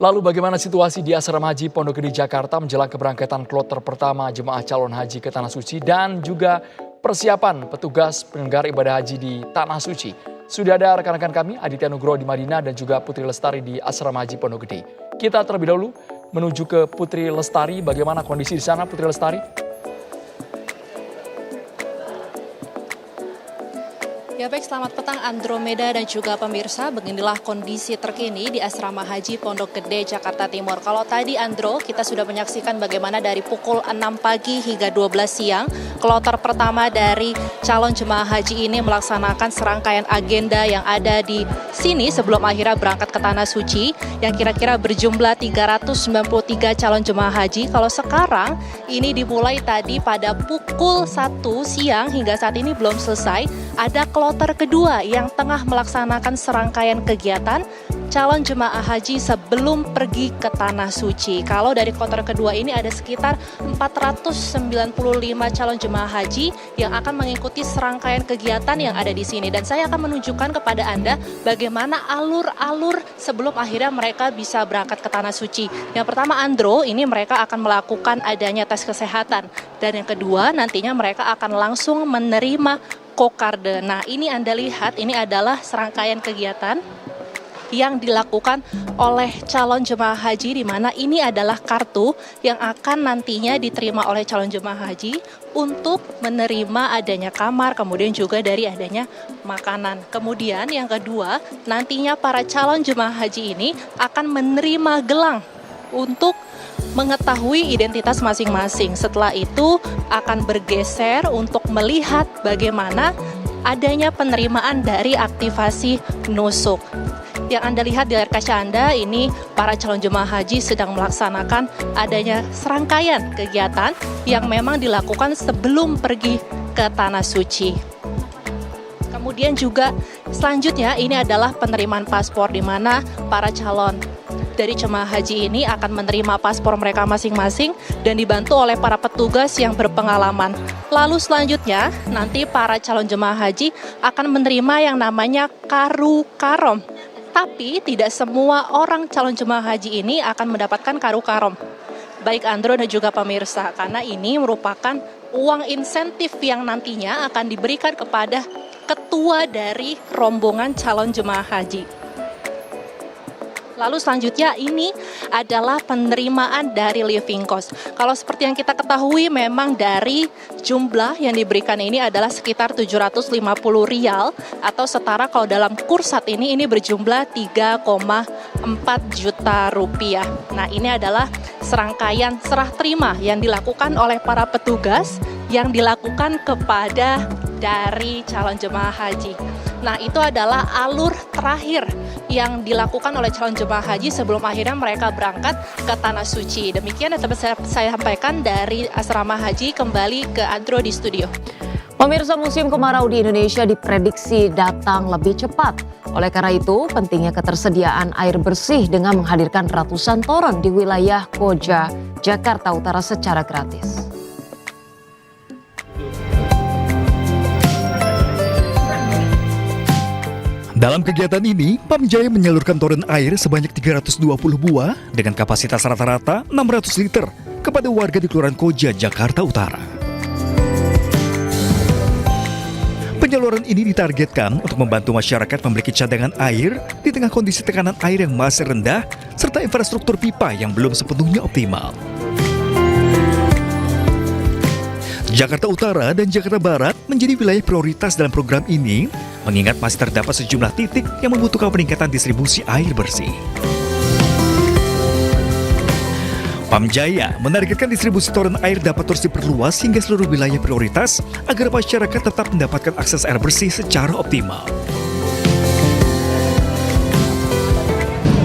Lalu bagaimana situasi di Asrama Haji Pondok Gede Jakarta menjelang keberangkatan kloter pertama jemaah calon haji ke Tanah Suci dan juga persiapan petugas penyelenggara ibadah haji di Tanah Suci. Sudah ada rekan-rekan kami Aditya Nugroho di Madinah dan juga Putri Lestari di Asrama Haji Pondok Gede. Kita terlebih dahulu menuju ke Putri Lestari. Bagaimana kondisi di sana, Putri Lestari? Ya baik, selamat petang Andromeda dan juga pemirsa. Beginilah kondisi terkini di Asrama Haji Pondok Gede, Jakarta Timur. Kalau tadi Andro, kita sudah menyaksikan bagaimana dari pukul 6 pagi hingga 12 siang, kloter pertama dari calon jemaah haji ini melaksanakan serangkaian agenda yang ada di sini sebelum akhirnya berangkat ke Tanah Suci, yang kira-kira berjumlah 393 calon jemaah haji. Kalau sekarang ini dimulai tadi pada pukul 1 siang hingga saat ini belum selesai, ada kloter kedua yang tengah melaksanakan serangkaian kegiatan calon jemaah haji sebelum pergi ke Tanah Suci. Kalau dari kloter kedua ini ada sekitar 495 calon jemaah haji yang akan mengikuti serangkaian kegiatan yang ada di sini. Dan saya akan menunjukkan kepada Anda bagaimana alur-alur sebelum akhirnya mereka bisa berangkat ke Tanah Suci. Yang pertama Andro, ini mereka akan melakukan adanya tes kesehatan. Dan yang kedua nantinya mereka akan langsung menerima kokarde. Nah, ini Anda lihat, ini adalah serangkaian kegiatan yang dilakukan oleh calon jemaah haji, di mana ini adalah kartu yang akan nantinya diterima oleh calon jemaah haji untuk menerima adanya kamar, kemudian juga dari adanya makanan. Kemudian yang kedua, nantinya para calon jemaah haji ini akan menerima gelang untuk mengetahui identitas masing-masing. Setelah itu akan bergeser untuk melihat bagaimana adanya penerimaan dari aktivasi nusuk. Yang Anda lihat di layar kaca Anda ini, para calon jemaah haji sedang melaksanakan adanya serangkaian kegiatan yang memang dilakukan sebelum pergi ke Tanah Suci. Kemudian juga selanjutnya ini adalah penerimaan paspor, di mana para calon dari jemaah haji ini akan menerima paspor mereka masing-masing dan dibantu oleh para petugas yang berpengalaman. Lalu selanjutnya nanti para calon jemaah haji akan menerima yang namanya karu karom. Tapi tidak semua orang calon jemaah haji ini akan mendapatkan karu karom. Baik Andro dan juga pemirsa, karena ini merupakan uang insentif yang nantinya akan diberikan kepada ketua dari rombongan calon jemaah haji. Lalu selanjutnya ini adalah penerimaan dari living cost. Kalau seperti yang kita ketahui memang dari jumlah yang diberikan ini adalah sekitar 750 rial atau setara kalau dalam kurs saat ini berjumlah 3,4 juta rupiah. Nah, ini adalah serangkaian serah terima yang dilakukan oleh para petugas yang dilakukan kepada dari calon jemaah haji. Nah, itu adalah alur terakhir yang dilakukan oleh calon jemaah haji sebelum akhirnya mereka berangkat ke Tanah Suci. Demikian yang dapat saya sampaikan dari Asrama Haji. Kembali ke Andro di studio. Pemirsa, musim kemarau di Indonesia diprediksi datang lebih cepat. Oleh karena itu, pentingnya ketersediaan air bersih dengan menghadirkan ratusan toren di wilayah Koja, Jakarta Utara secara gratis. Dalam kegiatan ini, Pamjaya menyalurkan toren air sebanyak 320 buah dengan kapasitas rata-rata 600 liter kepada warga di Kelurahan Koja, Jakarta Utara. Penyaluran ini ditargetkan untuk membantu masyarakat memiliki cadangan air di tengah kondisi tekanan air yang masih rendah serta infrastruktur pipa yang belum sepenuhnya optimal. Jakarta Utara dan Jakarta Barat menjadi wilayah prioritas dalam program ini, mengingat masih terdapat sejumlah titik yang membutuhkan peningkatan distribusi air bersih. Pamjaya menargetkan distribusi toren air dapat terus diperluas hingga seluruh wilayah prioritas agar masyarakat tetap mendapatkan akses air bersih secara optimal.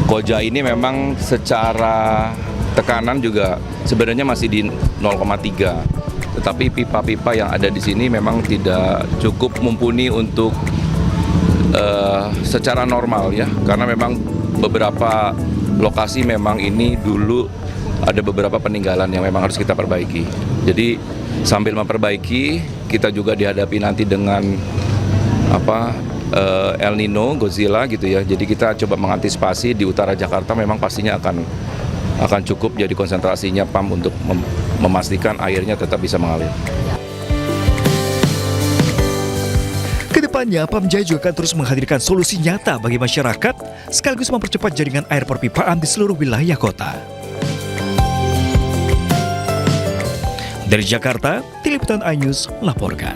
Koja ini memang secara tekanan juga sebenarnya masih di 0,3. Tetapi pipa-pipa yang ada di sini memang tidak cukup mumpuni untuk secara normal ya, karena memang beberapa lokasi memang ini dulu ada beberapa peninggalan yang memang harus kita perbaiki. Jadi sambil memperbaiki, kita juga dihadapi nanti dengan El Nino, Godzilla gitu ya. Jadi kita coba mengantisipasi di utara Jakarta memang pastinya akan cukup jadi konsentrasinya PAM untuk memastikan airnya tetap bisa mengalir. Kedepannya, Pamjaya juga akan terus menghadirkan solusi nyata bagi masyarakat sekaligus mempercepat jaringan air perpipaan di seluruh wilayah kota. Dari Jakarta, Tim Liputan iNews melaporkan.